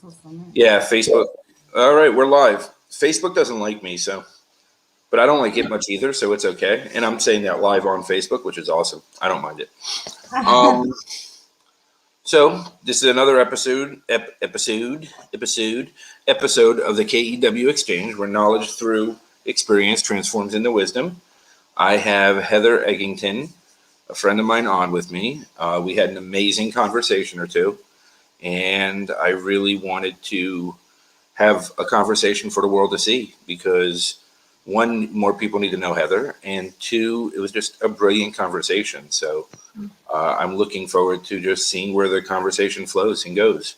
or something. Yeah, Facebook. All right, we're live. Facebook doesn't like me, so, but I don't like it much either, so it's okay. And I'm saying that live on Facebook, which is awesome. I don't mind it. So this is another episode of the KEW Exchange, where knowledge through experience transforms into wisdom. I have Heather Egginton, a friend of mine, on with me. We had an amazing conversation or two, and I really wanted to have a conversation for the world to see because, one, more people need to know Heather, and two, it was just a brilliant conversation. So I'm looking forward to just seeing where the conversation flows and goes.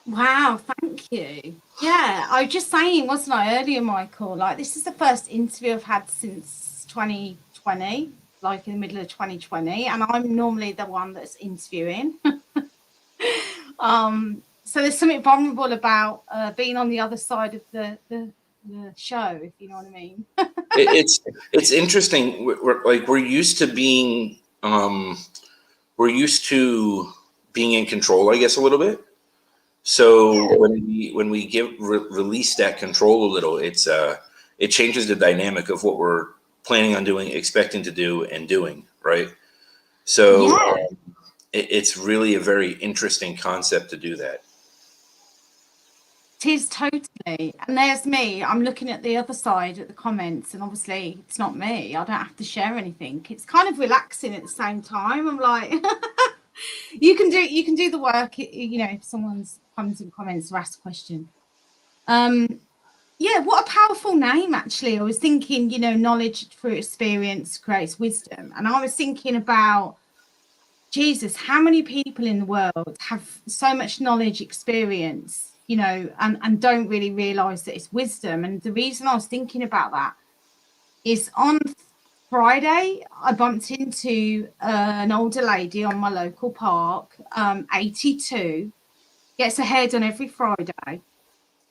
Wow, thank you. Yeah, I was just saying, wasn't I, earlier, Michael, like this is the first interview I've had since 2020, like in the middle of 2020, and I'm normally the one that's interviewing. So there's something vulnerable about being on the other side of the show, if you know what I mean. It's interesting. We're used to being in control, I guess, a little bit. So when we release that control a little, it changes the dynamic of what we're planning on doing, expecting to do, and doing, right? So it's really a very interesting concept to do that. It is totally. And there's me. I'm looking at the other side at the comments, and obviously it's not me. I don't have to share anything. It's kind of relaxing at the same time. I'm like, you can do the work. You know, if someone's comes in comments or asks a question. Yeah, what a powerful name, actually. I was thinking, you know, knowledge through experience creates wisdom. And I was thinking about, Jesus, how many people in the world have so much knowledge, experience, you know, and don't really realize that it's wisdom. And the reason I was thinking about that is on Friday, I bumped into an older lady on my local park, 82, gets her hair done every Friday,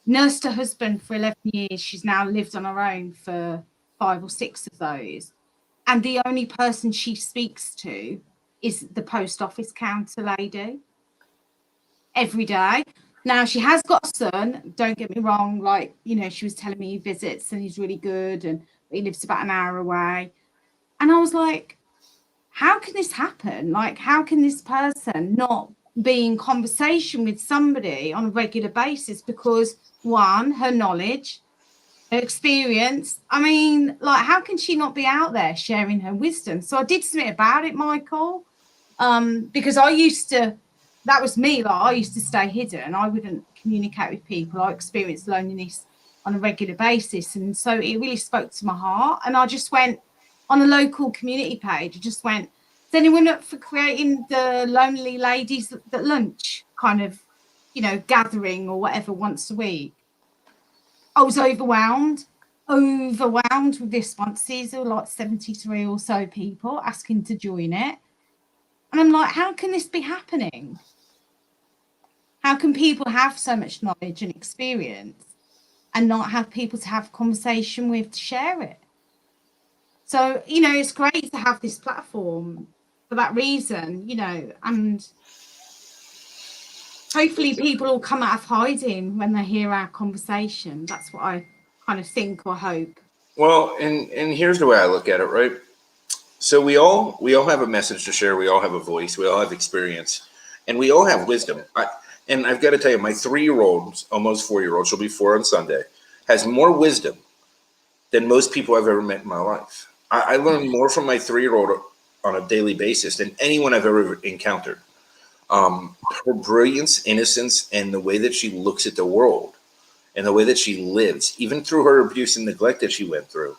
nursed her husband for 11 years. She's now lived on her own for 5 or 6 of those. And the only person she speaks to is the post office counter lady every day. Now, she has got a son, don't get me wrong, like, you know, she was telling me he visits and he's really good and he lives about an hour away. And I was like, how can this happen? Like, how can this person not be in conversation with somebody on a regular basis? Because, one, her knowledge, her experience, I mean, like, how can she not be out there sharing her wisdom? So I did something about it, Michael, because I used to, that was me, like, I used to stay hidden. I wouldn't communicate with people. I experienced loneliness on a regular basis. And so it really spoke to my heart. And I just went on a local community page, I just went, is anyone up for creating the lonely ladies at lunch kind of, you know, gathering or whatever once a week? I was overwhelmed with responses. There were like 73 or so people asking to join it. And I'm like, how can this be happening? How can people have so much knowledge and experience and not have people to have conversation with to share it? So, you know, it's great to have this platform for that reason, you know, and hopefully people will come out of hiding when they hear our conversation. That's what I kind of think or hope. Well, and here's the way I look at it, right? So we all have a message to share. We all have a voice. We all have experience, and we all have wisdom. And I've got to tell you, my 3-year-old, almost 4-year-old, she'll be 4 on Sunday, has more wisdom than most people I've ever met in my life. I learn more from my 3-year-old on a daily basis than anyone I've ever encountered. Her brilliance, innocence, and the way that she looks at the world and the way that she lives, even through her abuse and neglect that she went through,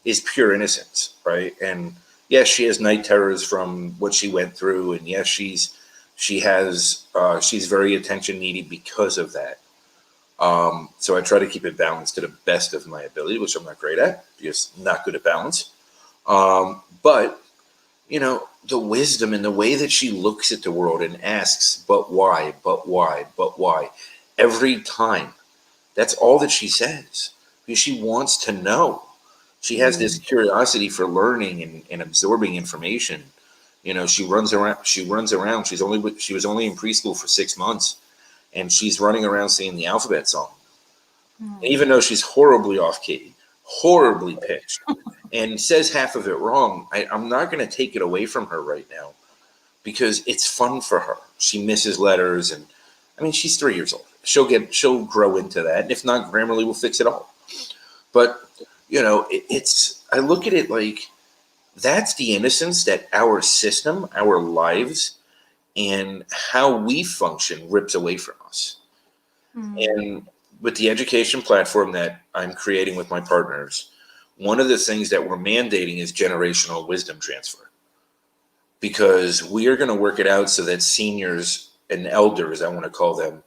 is pure innocence, right? And yes, she has night terrors from what she went through, and yes, she's very attention needy because of that. So I try to keep it balanced to the best of my ability, which I'm not great at, just not good at balance. But, you know, the wisdom and the way that she looks at the world and asks, but why, but why, but why, every time. That's all that she says, because she wants to know. She has this curiosity for learning and absorbing information, You know, she runs around. She was only in preschool for 6 months, and she's running around singing the alphabet song. Even though she's horribly off key, horribly pitched, and says half of it wrong, I'm not going to take it away from her right now because it's fun for her. She misses letters, and I mean, she's 3 years old. She'll grow into that, and if not, Grammarly will fix it all. But you know, I look at it like that's the innocence that our system, our lives, and how we function rips away from us. And with the education platform that I'm creating with my partners, one of the things that we're mandating is generational wisdom transfer, because we are going to work it out so that seniors and elders, I want to call them,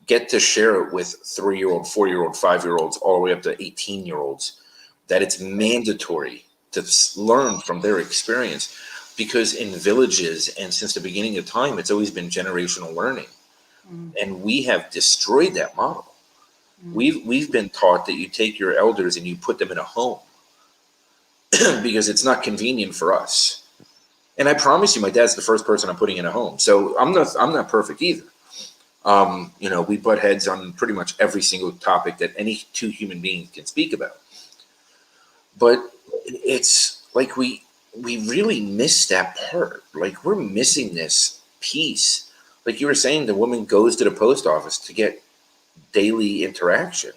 get to share it with 3-year-old, 4-year-old, 5-year-olds, all the way up to 18-year-olds, that it's mandatory to learn from their experience. Because in villages and since the beginning of time, it's always been generational learning. And we have destroyed that model. We've been taught that you take your elders and you put them in a home because it's not convenient for us. And I promise you, my dad's the first person I'm putting in a home. So I'm not perfect either. You know, we butt heads on pretty much every single topic that any two human beings can speak about. But it's like we really miss that part. Like, we're missing this piece. Like you were saying, the woman goes to the post office to get daily interaction.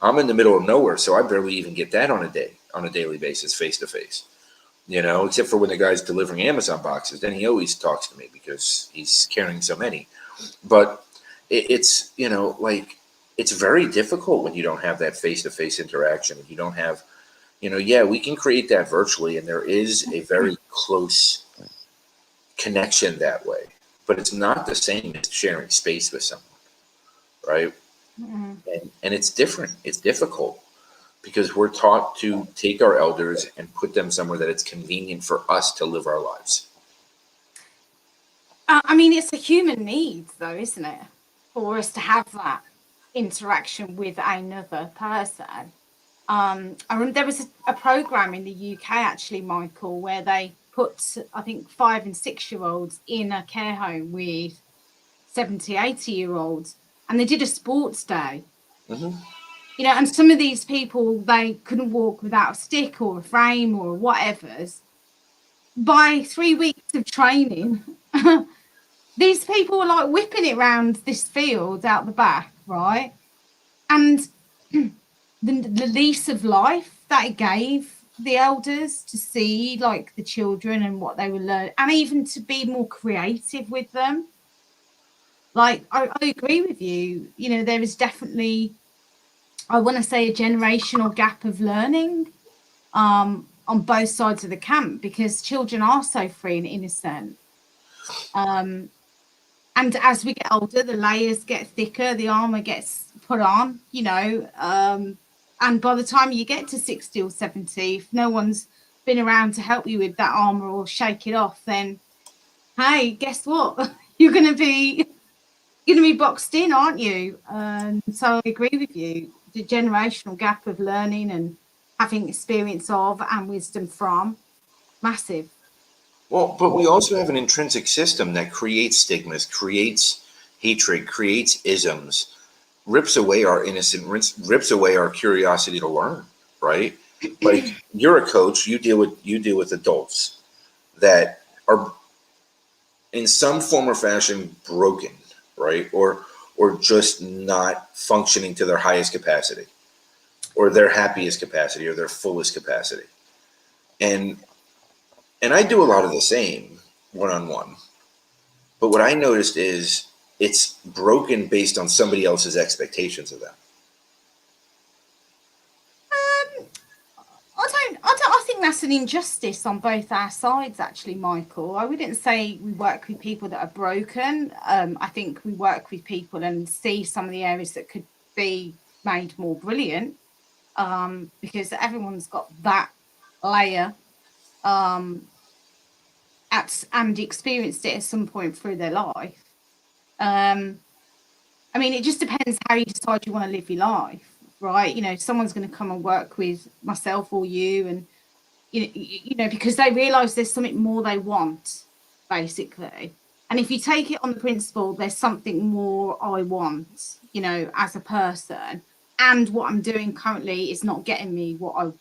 I'm in the middle of nowhere, so I barely even get that on a daily basis, face to face. You know, except for when the guy's delivering Amazon boxes, then he always talks to me because he's carrying so many. But it's, you know, like, it's very difficult when you don't have that face to face interaction. You don't have, you know, yeah, we can create that virtually, and there is a very close connection that way, but it's not the same as sharing space with someone, right? And it's different. It's difficult because we're taught to take our elders and put them somewhere that it's convenient for us to live our lives. I mean, it's a human need, though, isn't it, for us to have that interaction with another person. I remember there was a program in the UK, actually, Michael, where they put, I think, 5 and 6-year-olds in a care home with 70, 80-year-olds, and they did a sports day. You know, and some of these people, they couldn't walk without a stick or a frame or whatever's. By 3 weeks of training, these people were like whipping it around this field out the back, right? And the lease of life that it gave the elders to see, like, the children and what they were learning, and even to be more creative with them. Like, I agree with you. You know, there is definitely, I want to say, a generational gap of learning on both sides of the camp, because children are so free and innocent. And as we get older, the layers get thicker, the armor gets put on, you know. And by the time you get to 60 or 70, if no one's been around to help you with that armor or shake it off, then, hey, guess what? You're going to be boxed in, aren't you? So I agree with you. The generational gap of learning and having experience of and wisdom from, massive. Well, but we also have an intrinsic system that creates stigmas, creates hatred, creates isms, rips away our innocence, rips away our curiosity to learn, right? Like, you're a coach, you deal with adults that are in some form or fashion broken, right? Or just not functioning to their highest capacity, or their happiest capacity, or their fullest capacity. And I do a lot of the same one-on-one. But what I noticed is it's broken based on somebody else's expectations of them. I think that's an injustice on both our sides, actually, Michael. I wouldn't say we work with people that are broken. I think we work with people and see some of the areas that could be made more brilliant, because everyone's got that layer and experienced it at some point through their life. I mean, it just depends how you decide you want to live your life, right? You know, someone's going to come and work with myself or you, and you know, because they realize there's something more they want, basically. And if you take it on the principle, there's something more I want, you know, as a person, and what I'm doing currently is not getting me what I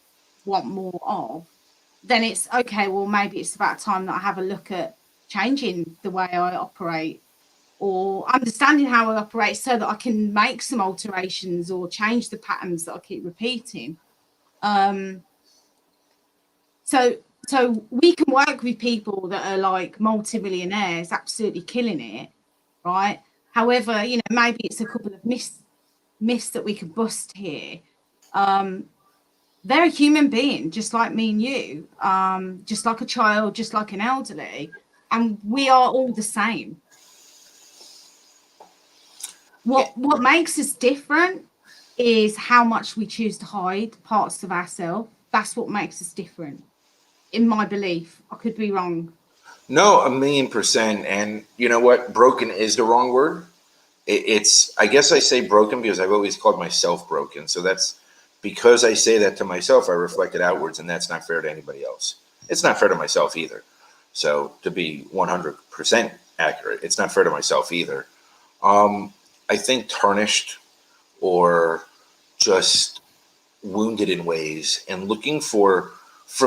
want more of, then it's okay, well, maybe it's about time that I have a look at changing the way I operate, or understanding how I operate, so that I can make some alterations or change the patterns that I keep repeating. So we can work with people that are like multimillionaires, absolutely killing it, right? However, you know, maybe it's a couple of myths that we can bust here. They're a human being, just like me and you, just like a child, just like an elderly, and we are all the same. What makes us different is how much we choose to hide parts of ourselves. That's what makes us different, in my belief. I could be wrong. No, 1,000,000%. And you know what? Broken is the wrong word. It's, I guess I say broken because I've always called myself broken. So that's because I say that to myself, I reflect it outwards, and that's not fair to anybody else. It's not fair to myself either. So to be 100% accurate, it's not fair to myself either. I think tarnished or just wounded in ways, and looking for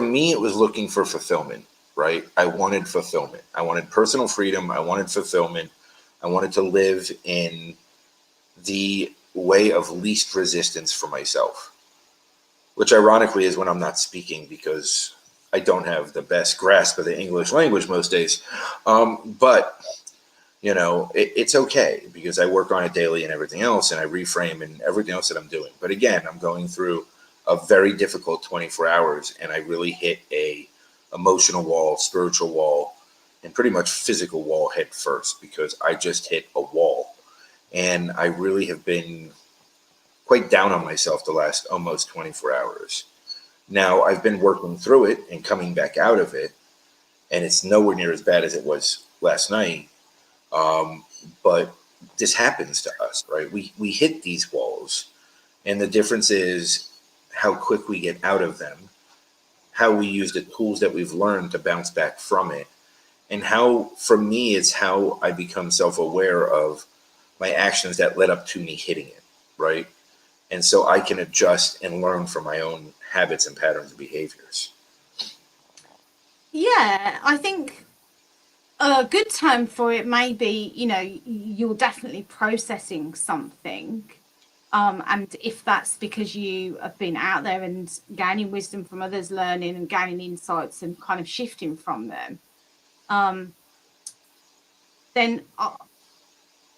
me, it was looking for fulfillment, right? I wanted fulfillment. I wanted personal freedom. I wanted fulfillment. I wanted to live in the way of least resistance for myself, which ironically is when I'm not speaking, because I don't have the best grasp of the English language most days. But you know, it's okay because I work on it daily and everything else, and I reframe and everything else that I'm doing. But again, I'm going through a very difficult 24 hours, and I really hit a emotional wall, spiritual wall, and pretty much physical wall head first, because I just hit a wall. And I really have been quite down on myself the last almost 24 hours. Now, I've been working through it and coming back out of it, and it's nowhere near as bad as it was last night. But this happens to us, right? We hit these walls, and the difference is how quick we get out of them, how we use the tools that we've learned to bounce back from it, and how, for me, it's how I become self-aware of my actions that led up to me hitting it, right? And so I can adjust and learn from my own habits and patterns and behaviors. Yeah, I think a good term for it may be, you know, you're definitely processing something. And if that's because you have been out there and gaining wisdom from others, learning and gaining insights and kind of shifting from them, then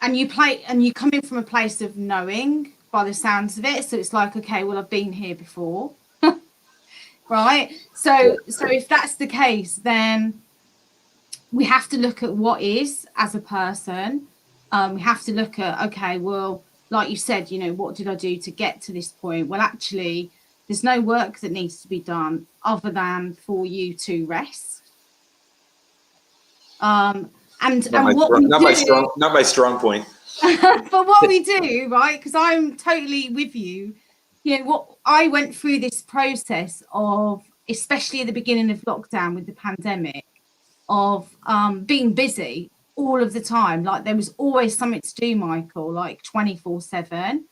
and you come in from a place of knowing by the sounds of it. So it's like, okay, well, I've been here before, right? So if that's the case, then we have to look at what is as a person. We have to look at, okay, well, like you said, you know, what did I do to get to this point? Well, actually, there's no work that needs to be done other than for you to rest. And Not my strong point. But what we do, right? Because I'm totally with you. You know, what I went through this process of, especially at the beginning of lockdown with the pandemic, of being busy all of the time. Like there was always something to do, Michael, like 24/7.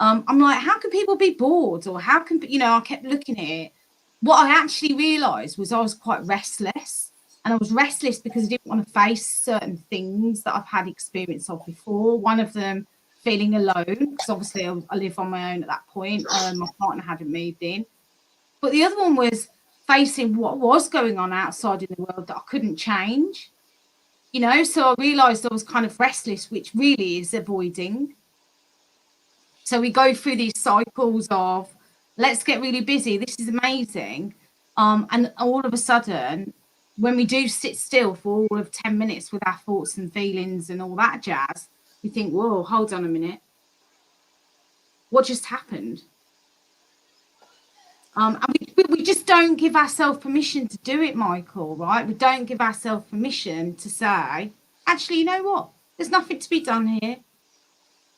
I'm like, how can people be bored? Or how can, you know, I kept looking at it. What I actually realized was I was quite restless. And I was restless because I didn't want to face certain things that I've had experience of before. One of them, feeling alone, because obviously I live on my own at that point. My partner hadn't moved in. But the other one was facing what was going on outside in the world that I couldn't change. You know, so I realized I was kind of restless, which really is avoiding. So we go through these cycles of, let's get really busy. This is amazing. And all of a sudden, when we do sit still for all of 10 minutes with our thoughts and feelings and all that jazz, we think, whoa, hold on a minute. What just happened? And we just don't give ourselves permission to do it, Michael, right? We don't give ourselves permission to say, actually, you know what? There's nothing to be done here.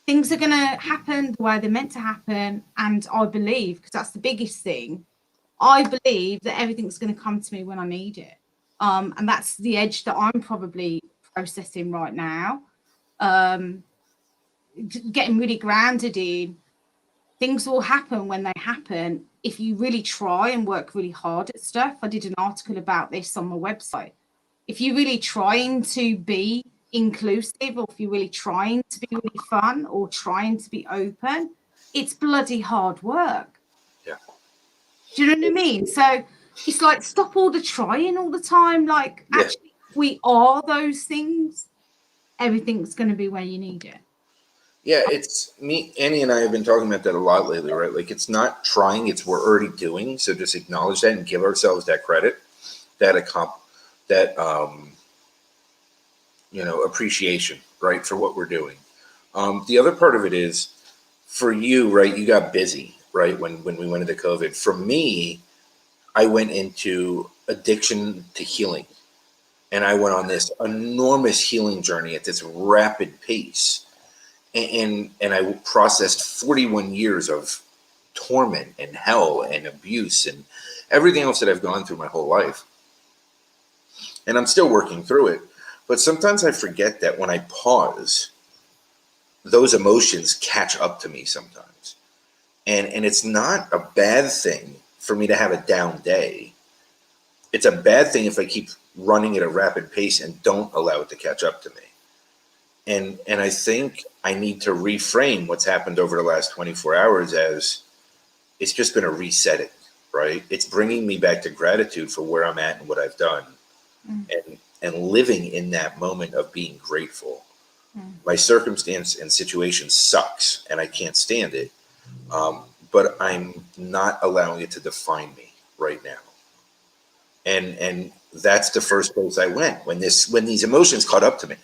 Things are going to happen the way they're meant to happen. And I believe, because that's the biggest thing, I believe that everything's going to come to me when I need it. And that's the edge that I'm probably processing right now. Getting really grounded in things will happen when they happen if you really try and work really hard at stuff. I did an article about this on my website. If you're really trying to be inclusive, or if you're really trying to be really fun or trying to be open, it's bloody hard work. Yeah. Do you know what I mean? So it's like, stop all the trying all the time. Like, Yeah. actually, we are those things. Everything's going to be where you need it. Yeah, it's me. Annie and I have been talking about that a lot lately, right? Like, it's not trying; it's we're already doing. So just acknowledge that and give ourselves that credit, that appreciation, right, for what we're doing. The other part of it is, for you, right? You got busy, right, when we went into COVID. For me, I went into addiction to healing, and I went on this enormous healing journey at this rapid pace. And I processed 41 years of torment and hell and abuse and everything else that I've gone through my whole life. And I'm still working through it. But sometimes I forget that when I pause, those emotions catch up to me sometimes. And it's not a bad thing for me to have a down day. It's a bad thing if I keep running at a rapid pace and don't allow it to catch up to me. And I think I need to reframe what's happened over the last 24 hours as it's just been a resetting, right? It's bringing me back to gratitude for where I'm at and what I've done, and living in that moment of being grateful. My circumstance and situation sucks, and I can't stand it, but I'm not allowing it to define me right now. And that's the first place I went when these emotions caught up to me.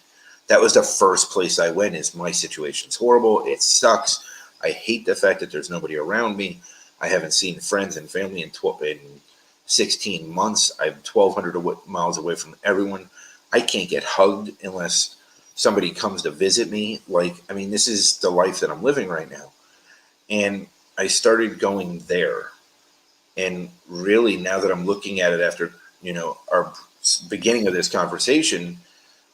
That was the first place I went. Is my situation's horrible. It sucks. I hate the fact that there's nobody around me. I haven't seen friends and family in 16 months. I'm 1,200 miles away from everyone. I can't get hugged unless somebody comes to visit me. Like, I mean, this is the life that I'm living right now. And I started going there. And really, now that I'm looking at it after, our beginning of this conversation,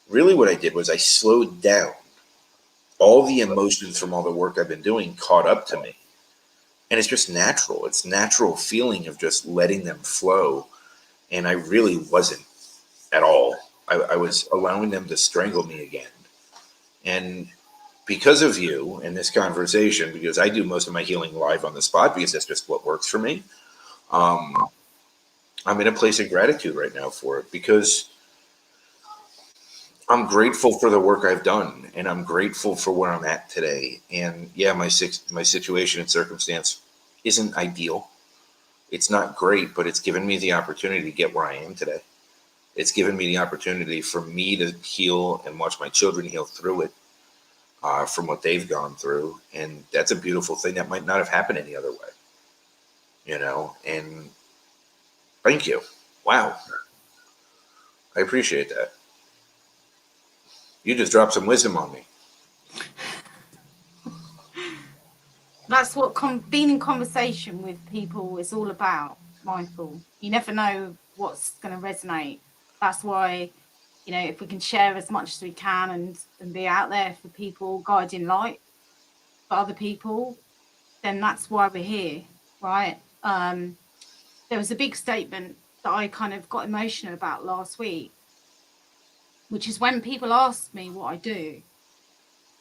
really what I did was I slowed down. All the emotions from all the work I've been doing caught up to me. And it's just natural. It's natural feeling of just letting them flow. And I really wasn't at all. I was allowing them to strangle me again. And because of you and this conversation, because I do most of my healing live on the spot because that's just what works for me, I'm in a place of gratitude right now for it, because I'm grateful for the work I've done, and I'm grateful for where I'm at today. And yeah, my situation and circumstance isn't ideal. It's not great, but it's given me the opportunity to get where I am today. It's given me the opportunity for me to heal and watch my children heal through it, from what they've gone through. And that's a beautiful thing that might not have happened any other way, and thank you. Wow. I appreciate that. You just dropped some wisdom on me. That's what being in conversation with people is all about, Michael. You never know what's going to resonate. That's why, if we can share as much as we can and be out there for people, guiding light for other people, then that's why we're here, right? There was a big statement that I kind of got emotional about last week, which is when people ask me what I do.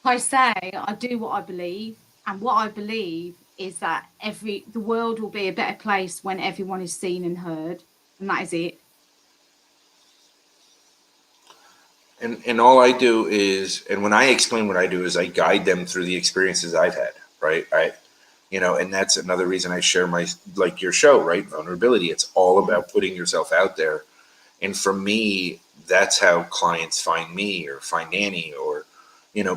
I say I do what I believe, and what I believe is that the world will be a better place when everyone is seen and heard, and that is it. And all I do is, and when I explain what I do, is I guide them through the experiences I've had, right? And that's another reason I share like your show, right? Vulnerability. It's all about putting yourself out there. And for me, that's how clients find me or find Annie, or,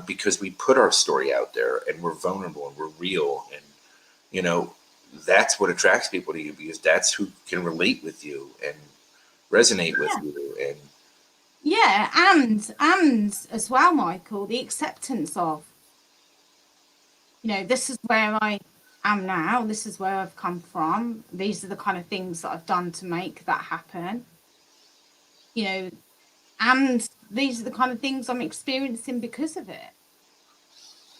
because we put our story out there and we're vulnerable and we're real. And, that's what attracts people to you, because that's who can relate with you and resonate with you. And yeah, and as well, Michael, the acceptance of, this is where I am now. This is where I've come from. These are the kind of things that I've done to make that happen. You know, and these are the kind of things I'm experiencing because of it.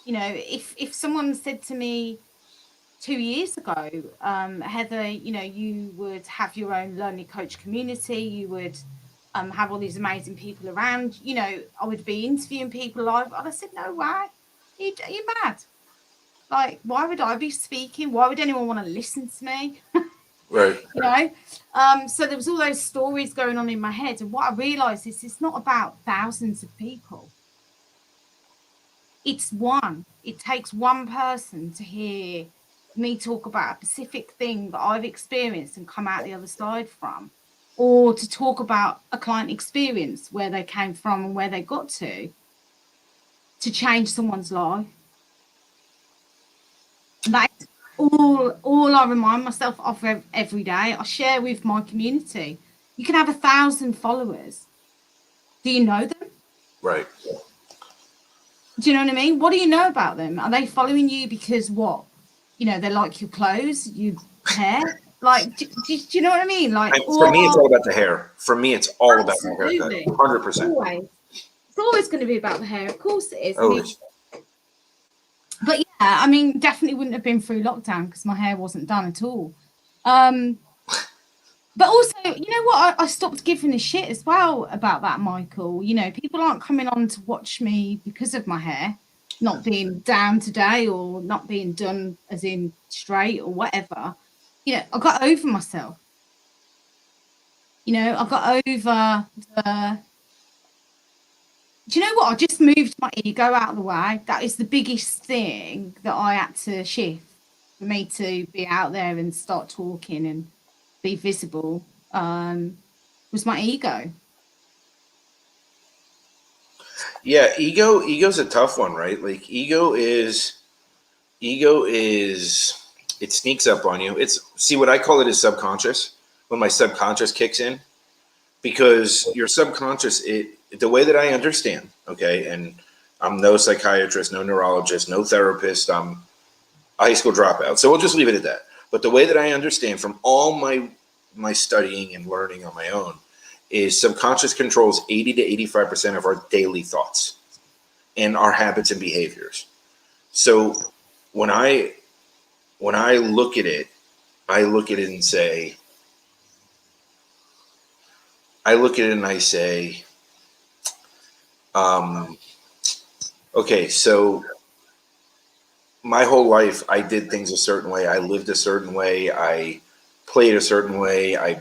You know, if someone said to me 2 years ago, Heather, you know, you would have your own lonely coach community, you would have all these amazing people around, you know, I would be interviewing people live. And I said, no way, are you mad? Like, why would I be speaking? Why would anyone want to listen to me? Right. You know, so there was all those stories going on in my head. And what I realized is it's not about thousands of people. It's one. It takes one person to hear me talk about a specific thing that I've experienced and come out the other side from, or to talk about a client experience, where they came from and where they got to change someone's life. That's all I remind myself of every day. I share with my community. You can have 1,000 followers. Do you know them? Right. Do you know what I mean? What do you know about them? Are they following you because what? You know, they like your clothes, your hair. Like, do you know what I mean? Like, for me, it's all about the hair. For me, it's all about my haircut. 100%. Always. It's always going to be about the hair. Of course it is. Always. But yeah, I mean, definitely wouldn't have been through lockdown because my hair wasn't done at all. But also, you know what? I stopped giving a shit as well about that, Michael. You know, people aren't coming on to watch me because of my hair not being down today or not being done as in straight or whatever. You know, I got over myself. You know, I got over the... Do you know what? I just moved my ego out of the way. That is the biggest thing that I had to shift for me to be out there and start talking and be visible, was my ego. Yeah, ego's a tough one, right? Like ego is it sneaks up on you. See what I call it is subconscious, when my subconscious kicks in, because your subconscious, the way that I understand, okay, and I'm no psychiatrist, no neurologist, no therapist, I'm a high school dropout, so we'll just leave it at that. But the way that I understand from all my studying and learning on my own is subconscious controls 80 to 85% of our daily thoughts and our habits and behaviors. So when I look at it, I look at it and say, okay, so my whole life I did things a certain way. I lived a certain way. I played a certain way. I,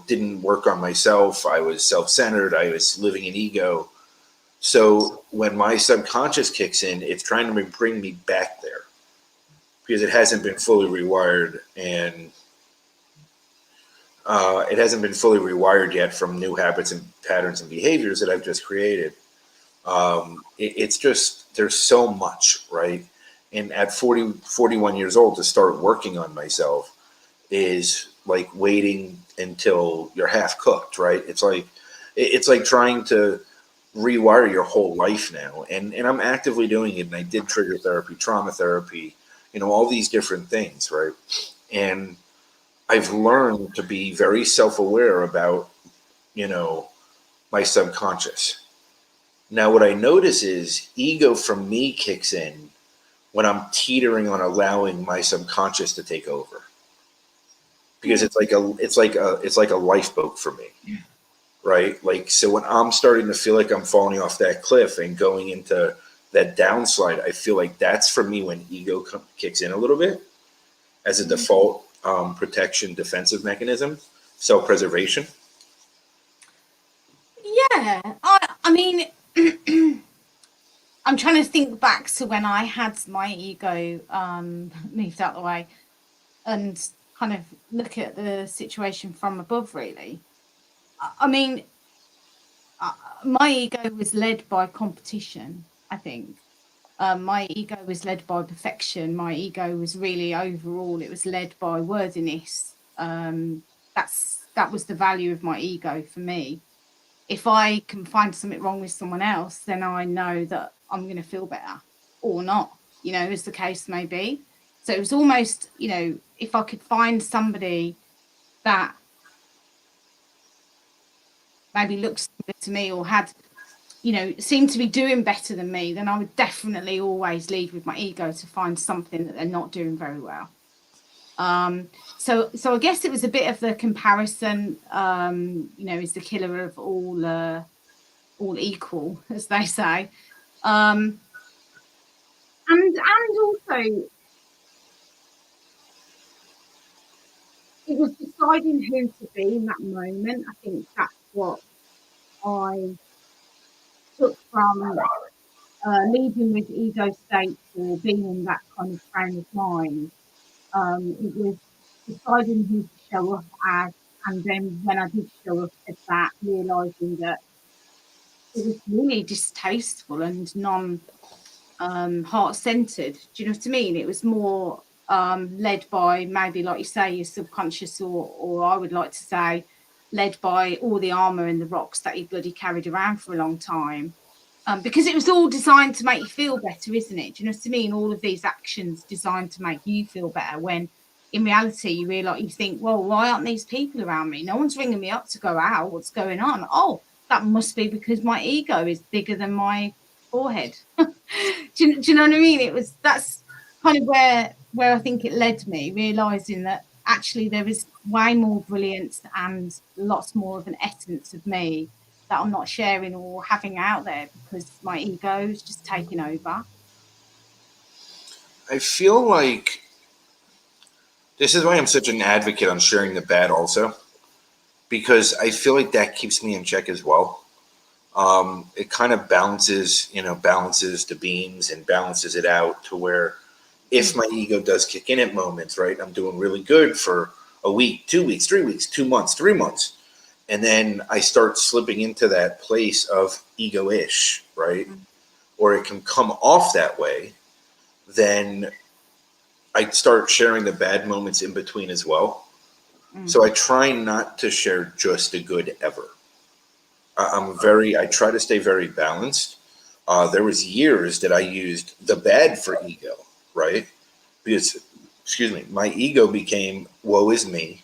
didn't work on myself. I was self-centered. I was living in ego. So when my subconscious kicks in, it's trying to bring me back there because it hasn't been fully rewired, and it hasn't been fully rewired yet from new habits and patterns and behaviors that I've just created. It's just, there's so much, right? And at 41 years old to start working on myself is like waiting until you're half cooked, right? It's like trying to rewire your whole life now. And I'm actively doing it. And I did trigger therapy, trauma therapy, all these different things, right? And I've learned to be very self-aware about, my subconscious. Now, what I notice is ego from me kicks in when I'm teetering on allowing my subconscious to take over, because it's like a lifeboat for me, right? Like, so when I'm starting to feel like I'm falling off that cliff and going into that downslide, I feel like that's for me when ego kicks in a little bit as a default protection defensive mechanism, self-preservation. Yeah, I mean, I'm trying to think back to when I had my ego moved out of the way and kind of look at the situation from above, really. I mean, my ego was led by competition, I think. My ego was led by perfection. My ego was really overall, it was led by worthiness. That was the value of my ego for me. If I can find something wrong with someone else, then I know that I'm going to feel better or not, as the case may be. So it was almost, you know, if I could find somebody that maybe looked similar to me or had, you know, seemed to be doing better than me, then I would definitely always lead with my ego to find something that they're not doing very well. So I guess it was a bit of the comparison, you know, is the killer of all equal, as they say. And also it was deciding who to be in that moment. I think that's what I took from leading with ego states or being in that kind of frame of mind. It was deciding who to show up as, and then when I did show up as that, realizing that it was really distasteful and non heart centered. Do you know what I mean? It was more led by maybe, like you say, your subconscious, or I would like to say, led by all the armor and the rocks that he bloody carried around for a long time. Because it was all designed to make you feel better, isn't it? Do you know what I mean? All of these actions designed to make you feel better, when in reality you realise, you think, well, why aren't these people around me? No one's ringing me up to go out. What's going on? Oh, that must be because my ego is bigger than my forehead. do you know what I mean? That's kind of where I think it led me, realising that actually there is way more brilliance and lots more of an essence of me that I'm not sharing or having out there because my ego's just taking over. I feel like this is why I'm such an advocate on sharing the bad also, because I feel like that keeps me in check as well. It kind of balances, balances the beams and balances it out to where if my ego does kick in at moments, right, I'm doing really good for a week, 2 weeks, 3 weeks, 2 months, 3 months. And then I start slipping into that place of ego-ish, right? Or it can come off that way. Then I start sharing the bad moments in between as well. So I try not to share just the good ever. I try to stay very balanced. There was years that I used the bad for ego, right? Because, excuse me, my ego became, woe is me,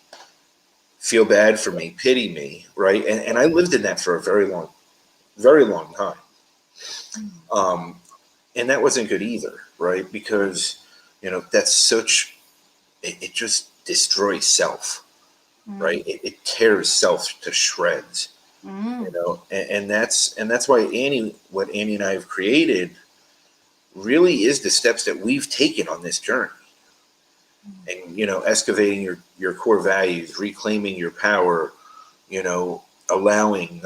feel bad for me, pity me, right? And I lived in that for a very long time. And that wasn't good either, right? Because, that's it just destroys self, right? It tears self to shreds. And that's why what Annie and I have created really is the steps that we've taken on this journey. And, excavating your core values, reclaiming your power, allowing,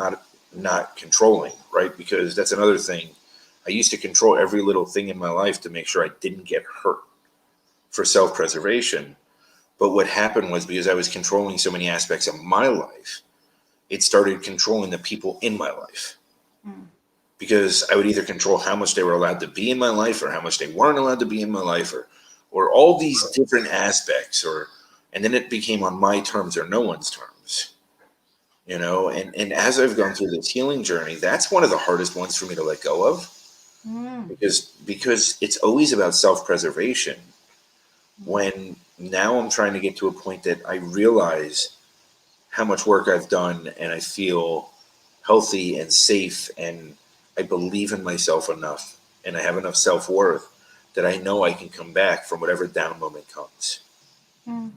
not controlling, right? Because that's another thing. I used to control every little thing in my life to make sure I didn't get hurt for self-preservation. But what happened was, because I was controlling so many aspects of my life, it started controlling the people in my life. Because I would either control how much they were allowed to be in my life or how much they weren't allowed to be in my life, or all these different aspects, and then it became on my terms or no one's terms. And as I've gone through this healing journey, that's one of the hardest ones for me to let go of. Because it's always about self-preservation. When now I'm trying to get to a point that I realize how much work I've done, and I feel healthy and safe, and I believe in myself enough, and I have enough self-worth that I know I can come back from whatever down moment comes. And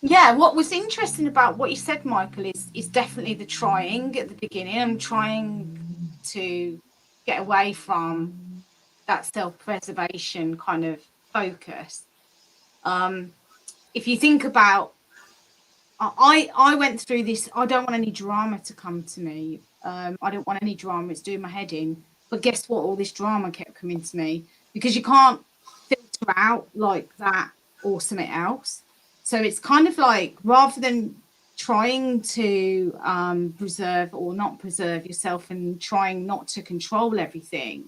Yeah, what was interesting about what you said, Michael, is definitely the trying at the beginning. I'm trying to get away from that self-preservation kind of focus. If you think about, I went through this, I don't want any drama to come to me. I don't want any drama, it's doing my head in. But guess what? All this drama kept coming to me because you can't filter out like that or something else. So it's kind of like, rather than trying to preserve or not preserve yourself and trying not to control everything,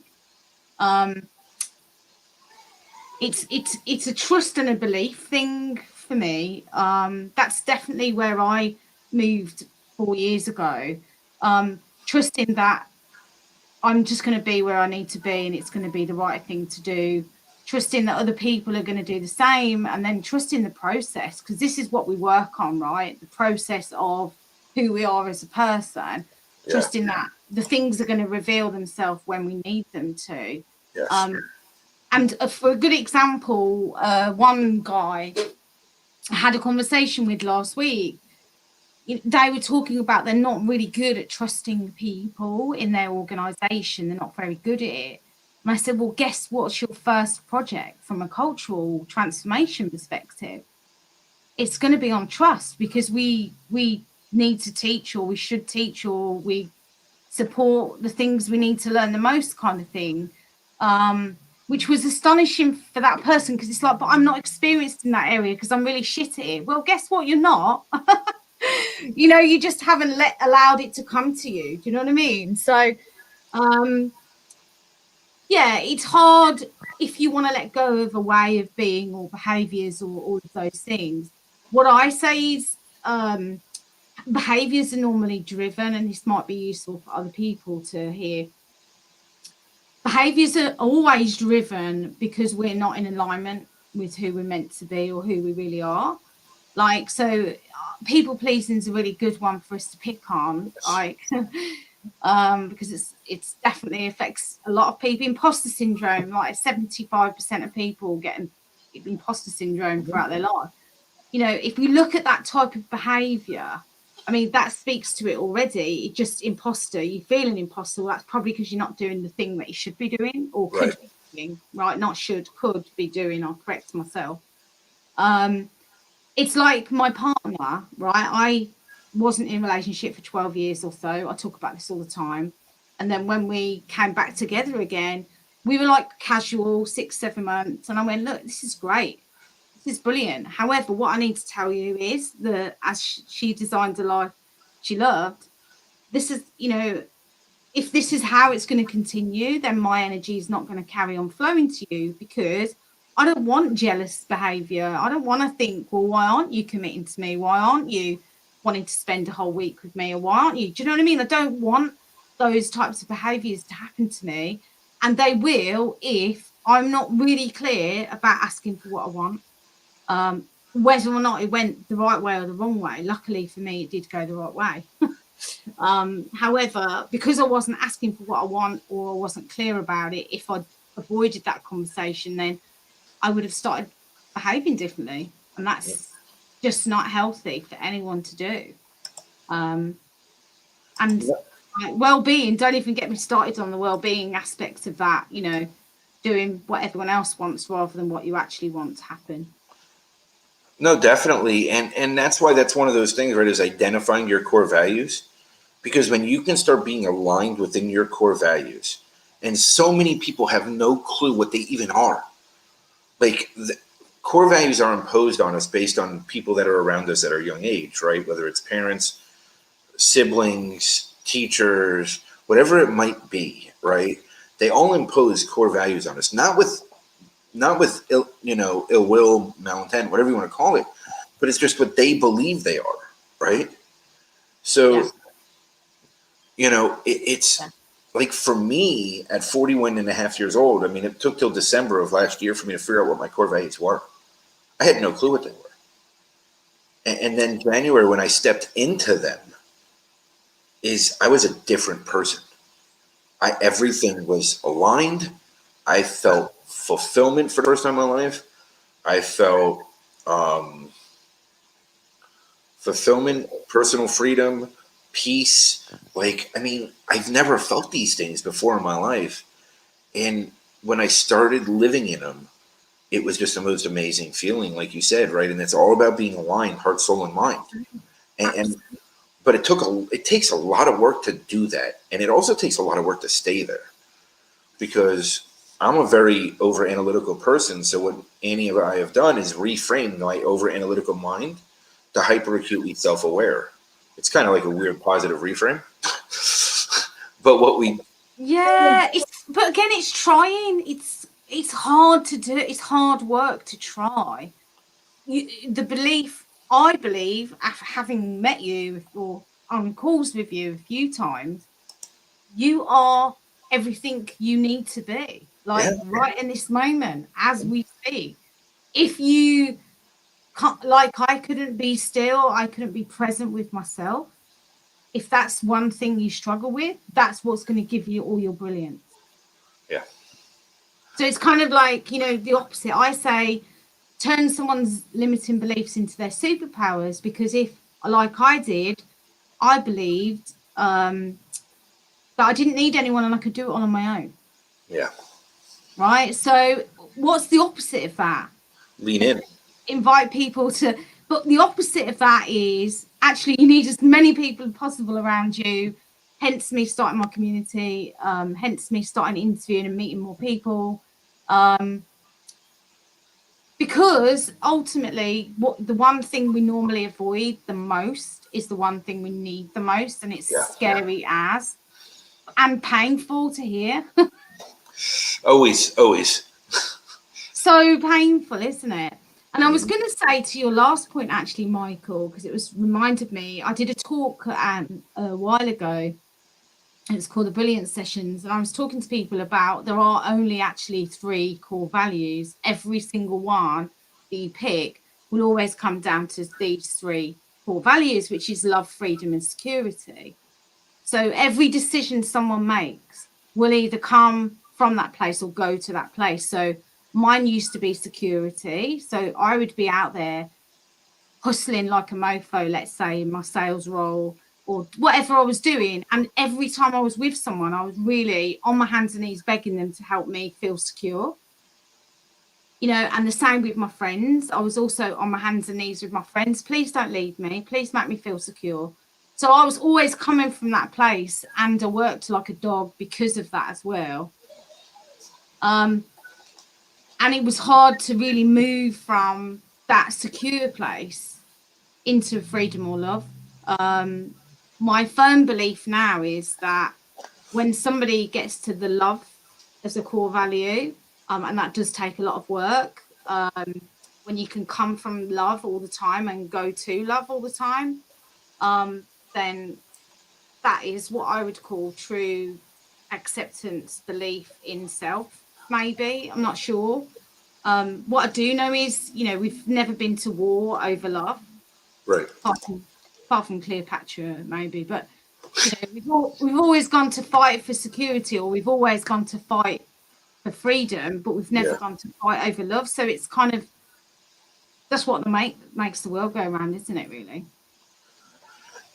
it's a trust and a belief thing for me. That's definitely where I moved 4 years ago. Trusting that I'm just going to be where I need to be, and it's going to be the right thing to do. trusting that other people are going to do the same, and then trusting the process, because this is what we work on, right? The process of who we are as a person, trusting that the things are going to reveal themselves when we need them to. Yes. And for a good example, one guy I had a conversation with last week, they were talking about they're not really good at trusting people in their organization. They're not very good at it. And I said, well, guess what's your first project from a cultural transformation perspective? It's going to be on trust, because we need to teach, or we should teach, or we support the things we need to learn the most, kind of thing. Which was astonishing for that person, because it's like, but I'm not experienced in that area because I'm really shit at it. Well, guess what? You're not. You just haven't allowed it to come to you. Do you know what I mean? So, yeah, it's hard if you want to let go of a way of being or behaviors or all of those things. What I say is, behaviors are normally driven, and this might be useful for other people to hear. Behaviors are always driven because we're not in alignment with who we're meant to be or who we really are. Like, so people pleasing is a really good one for us to pick on, like, because it's definitely affects a lot of people. Imposter syndrome, like 75% of people get imposter syndrome throughout their life. If we look at that type of behavior, I mean, that speaks to it already. It just imposter, you feel an imposter. Well, that's probably because you're not doing the thing that you should be doing, or could be doing, right? Not should, could be doing. I'll correct myself. It's like my partner, right? I wasn't in a relationship for 12 years or so. I talk about this all the time. And then when we came back together again, we were like casual, 6-7 months. And I went, look, this is great. This is brilliant. However, what I need to tell you is that as she designed a life she loved, this is, if this is how it's going to continue, then my energy is not going to carry on flowing to you, because I don't want jealous behavior. I don't want to think, well, why aren't you committing to me? Why aren't you wanting to spend a whole week with me? Or why aren't you? Do you know what I mean? I don't want those types of behaviors to happen to me. And they will if I'm not really clear about asking for what I want. Whether or not it went the right way or the wrong way. Luckily for me, it did go the right way. However, because I wasn't asking for what I want, or I wasn't clear about it, if I'd avoided that conversation, then I would have started behaving differently. And that's just not healthy for anyone to do. And like, well-being, don't even get me started on the well-being aspects of that, doing what everyone else wants rather than what you actually want to happen. No, definitely. And that's why that's one of those things, right, is identifying your core values. Because when you can start being aligned within your core values, and so many people have no clue what they even are. Like, the core values are imposed on us based on people that are around us at our young age, right? Whether it's parents, siblings, teachers, whatever it might be, right? They all impose core values on us, not with ill will, malintent, whatever you want to call it, but it's just what they believe they are, right? So, it's like, for me at 41 and a half years old, I mean, it took till December of last year for me to figure out what my core values were. I had no clue what they were. And then January, when I stepped into them, I was a different person. Everything was aligned. I felt fulfillment for the first time in my life. I felt fulfillment, personal freedom, peace. Like, I mean, I've never felt these things before in my life. And when I started living in them, it was just the most amazing feeling, like you said, right? And it's all about being aligned, heart, soul, and mind. But it takes a lot of work to do that. And it also takes a lot of work to stay there, because I'm a very over analytical person. So what Annie and I have done is reframe my over analytical mind to hyper acutely self aware. It's kind of like a weird positive reframe. But what we but again, it's trying. It's hard to do. It's hard work to try. I believe, after having met you or on calls with you a few times, you are everything you need to be. like right in this moment as we speak. If you can't, like, I couldn't be still, I couldn't be present with myself. If that's one thing you struggle with, that's what's going to give you all your brilliance. Yeah. So it's kind of like, you know, the opposite. I say turn someone's limiting beliefs into their superpowers, because if, like I did, I believed that I didn't need anyone and I could do it all on my own. Yeah. Right. So what's the opposite of that? Lean in. Invite people to, but the opposite of that is actually you need as many people as possible around you. Hence me starting my community. Hence me starting interviewing and meeting more people. Because ultimately, what the one thing we normally avoid the most is the one thing we need the most, and it's scary as and painful to hear. Always. So painful, isn't it? And I was going to say to your last point, actually, Michael, because it was reminded me, I did a talk a while ago. It's called the Brilliance Sessions. And I was talking to people about there are only actually 3 core values. Every single one that you pick will always come down to these 3 core values, which is love, freedom, and security. So every decision someone makes will either come from that place or go to that place. So mine used to be security. So I would be out there hustling like a mofo, let's say, in my sales role or whatever I was doing. And every time I was with someone, I was really on my hands and knees begging them to help me feel secure. You know, and the same with my friends. I was also on my hands and knees with my friends. Please don't leave me. Please make me feel secure. So I was always coming from that place, and I worked like a dog because of that as well. And it was hard to really move from that secure place into freedom or love. My firm belief now is that when somebody gets to the love as a core value, and that does take a lot of work, when you can come from love all the time and go to love all the time, then that is what I would call true acceptance, belief in self. Maybe, I'm not sure. What I do know is, you know, we've never been to war over love, Right. apart from Cleopatra, maybe. But you know, we've always gone to fight for security, or we've always gone to fight for freedom, but we've never gone to fight over love. So it's kind of, that's what makes the world go around, isn't it? Really.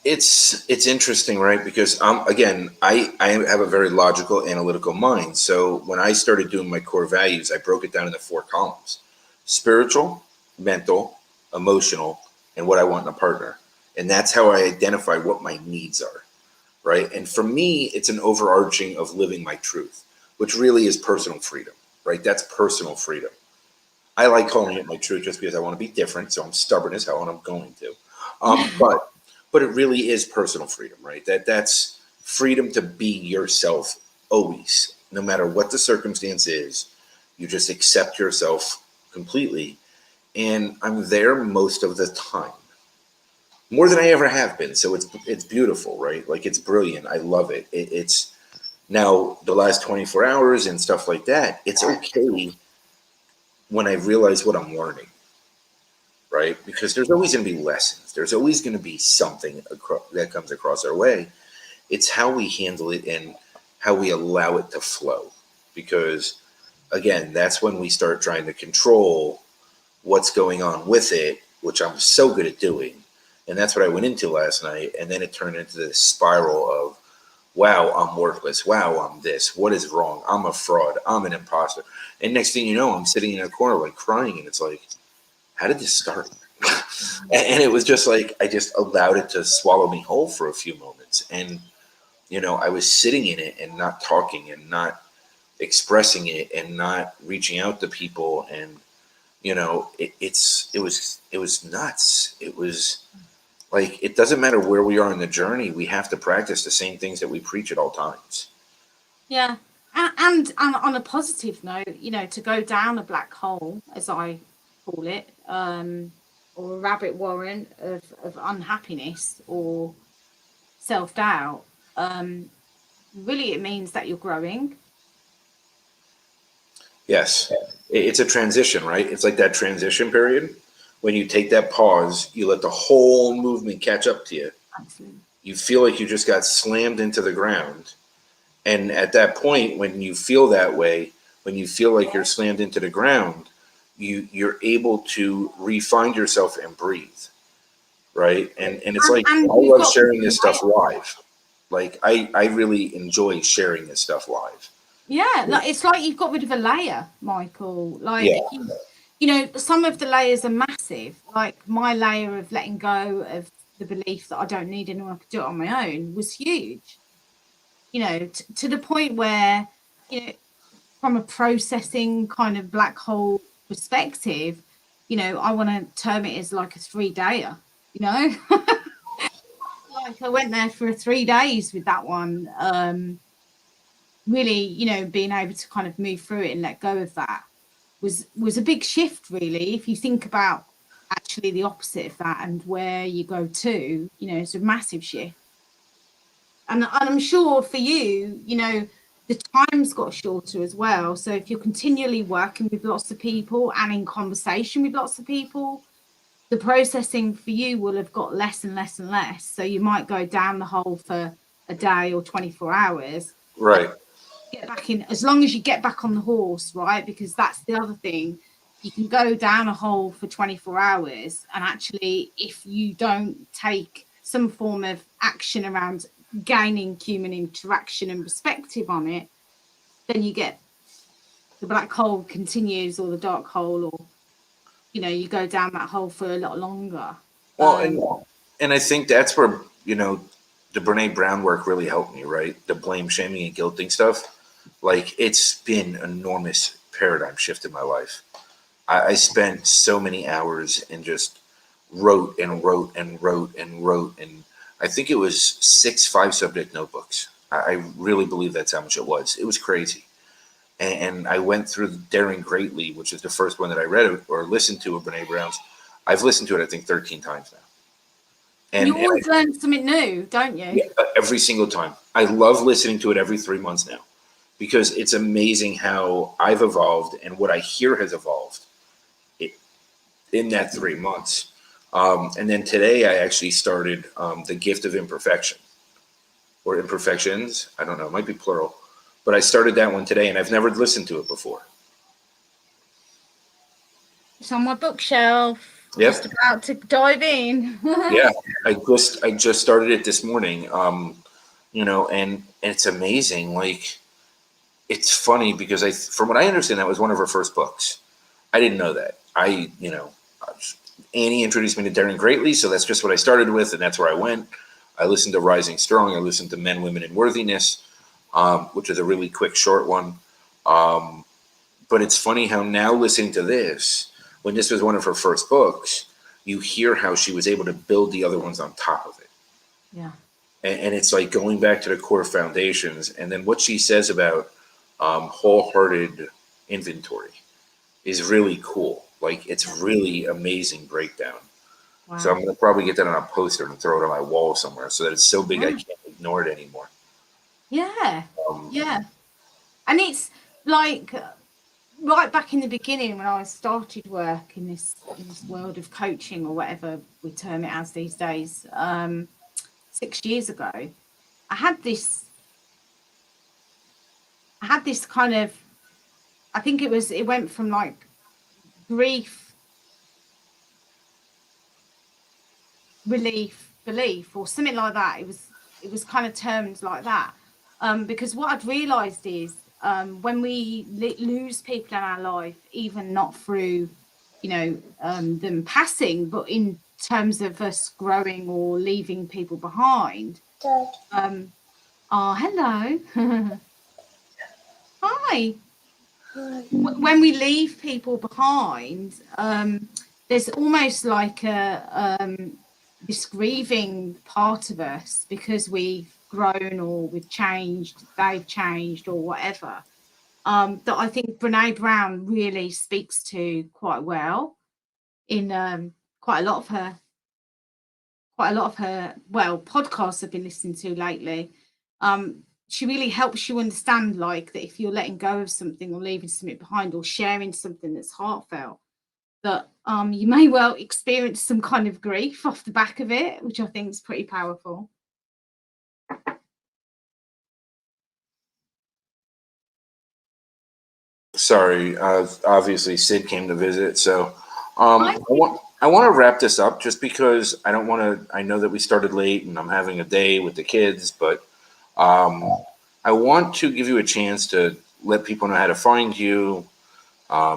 It's interesting, right? Because again, I have a very logical, analytical mind. So when I started doing my core values, I broke it down into 4 columns: spiritual, mental, emotional, and what I want in a partner. And that's how I identify what my needs are, right? And for me, it's an overarching of living my truth, which really is personal freedom, right? That's personal freedom. I like calling it my truth just because I want to be different, so I'm stubborn as hell and I'm going to. But it really is personal freedom, right? That's freedom to be yourself always, no matter what the circumstance is. You just accept yourself completely, and I'm there most of the time, more than I ever have been. So it's beautiful, right? Like, it's brilliant. I love it. It's now the last 24 hours and stuff like that. It's okay when I realize what I'm learning, right? Because there's always going to be lessons. There's always going to be something that comes across our way. It's how we handle it and how we allow it to flow. Because, again, that's when we start trying to control what's going on with it, which I'm so good at doing. And that's what I went into last night. And then it turned into this spiral of, wow, I'm worthless. Wow, I'm this. What is wrong? I'm a fraud. I'm an imposter. And next thing you know, I'm sitting in a corner like crying. And it's like, how did this start? And it was just like, I just allowed it to swallow me whole for a few moments. And, you know, I was sitting in it and not talking and not expressing it and not reaching out to people. And, you know, it was nuts. It was like, it doesn't matter where we are in the journey. We have to practice the same things that we preach at all times. Yeah. And on a positive note, you know, to go down a black hole, as I call it, or a rabbit warren of unhappiness or self-doubt, really it means that you're growing. Yes. It's a transition, right? It's like that transition period. When you take that pause, you let the whole movement catch up to you. Absolutely. You feel like you just got slammed into the ground. And at that point, when you feel that way, when you feel like you're slammed into the ground, you're able to refine yourself and breathe, right? And it's like And I you've love got sharing this stuff live. Like I really enjoy sharing this stuff live. yeah, like it's like you've got rid of a layer, Michael. Like Yeah, you know, some of the layers are massive. Like my layer of letting go of the belief that I don't need anyone, I could do it on my own was huge. You know, to the point where, you know, from a processing kind of black hole perspective, you know, I want to term it as like a 3-dayer, you know. Like I went there for 3 days with that one. Really, you know, being able to kind of move through it and let go of that was a big shift, really. If you think about actually the opposite of that and where you go to, you know, it's a massive shift. And I'm sure for you, you know, the time's got shorter as well. So if you're continually working with lots of people and in conversation with lots of people, the processing for you will have got less and less and less. So you might go down the hole for a day or 24 hours. right. Get back in, as long as you get back on the horse, right? Because that's the other thing. You can go down a hole for 24 hours, and actually, if you don't take some form of action around gaining human interaction and perspective on it, then you get the black hole continues, or the dark hole, or you know, you go down that hole for a lot longer. Well, and I think that's where, you know, the Brene Brown work really helped me, right? The blame, shaming, and guilting stuff. Like it's been enormous paradigm shift in my life. I spent so many hours and just wrote and wrote and wrote and wrote, and I think it was 6 5 subject notebooks. I really believe that's how much it was. It was crazy. And I went through Daring Greatly, which is the first one that I read or listened to of Brene Brown's. I've listened to it, I think, 13 times now. You And always learn something new, don't you? yeah, every single time. I love listening to it every 3 months now because it's amazing how I've evolved and what I hear has evolved in that 3 months. And then today I actually started The Gift of Imperfection or Imperfections. I don't know, it might be plural. But I started that one today and I've never listened to it before. It's on my bookshelf. Yep. Just about to dive in. Yeah. I just started it this morning. You know, and it's amazing. Like it's funny because from what I understand, that was one of her first books. I didn't know that. You know, Annie introduced me to Daring Greatly, so that's just what I started with, and that's where I went. I listened to Rising Strong. I listened to Men, Women, and Worthiness, which is a really quick, short one. But it's funny how now listening to this, when this was one of her first books, you hear how she was able to build the other ones on top of it. Yeah. And it's like going back to the core foundations. And then what she says about wholehearted inventory is really cool. Like it's really amazing breakdown. Wow. So I'm gonna probably get that on a poster and throw it on my wall somewhere so that it's so big I Yeah. can't ignore it anymore. Yeah. Yeah. And it's like right back in the beginning when I started work in this world of coaching or whatever we term it as these days, 6 years ago, I had this kind of, I think it went from like grief, relief, belief, or something like that. It was kind of termed like that. Because what I'd realized is when we lose people in our life, even not through, you know, them passing, but in terms of us growing or leaving people behind. Oh, hello. Hi. When we leave people behind, there's almost like this grieving part of us because we've grown or we've changed, they've changed or whatever, that I think Brene Brown really speaks to quite well in quite a lot of her podcasts I've been listening to lately. she really helps you understand, like, that if you're letting go of something or leaving something behind or sharing something that's heartfelt, that you may well experience some kind of grief off the back of it, which I think is pretty powerful. Sorry, obviously Sid came to visit, so I want to wrap this up just because I don't want to. I know that we started late and I'm having a day with the kids, but I want to give you a chance to let people know how to find you,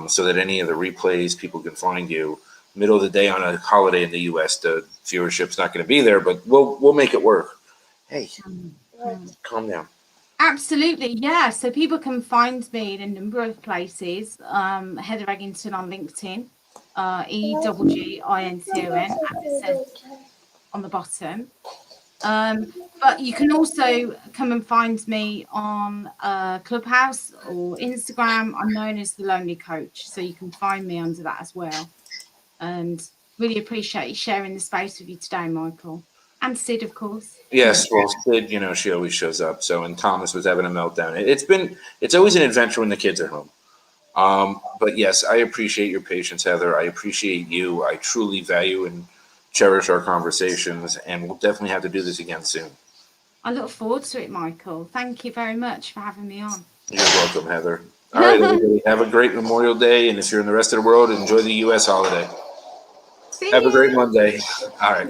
so that any of the replays people can find you. Middle of the day on a holiday in the U.S., the viewership's not going to be there, but we'll make it work. Hey, calm down. Absolutely, yeah. So people can find me in a number of places. Heather Egginton on LinkedIn, EGGINTON, as it says on the bottom. But you can also come and find me on Clubhouse or Instagram. I'm known as the Lonely Coach, so you can find me under that as well. And really appreciate you sharing the space with you today, Michael. And Sid, of course. Yes, well, Sid, she always shows up. So, and Thomas was having a meltdown. It's always an adventure when the kids are home. But yes, I appreciate your patience, Heather. I appreciate you. I truly value and cherish our conversations, and we'll definitely have to do this again soon. I look forward to it, Michael. Thank you very much for having me on. You're welcome, Heather. All right, everybody, have a great Memorial Day, and if you're in the rest of the world, enjoy the U.S. holiday. Have a great Monday. All right.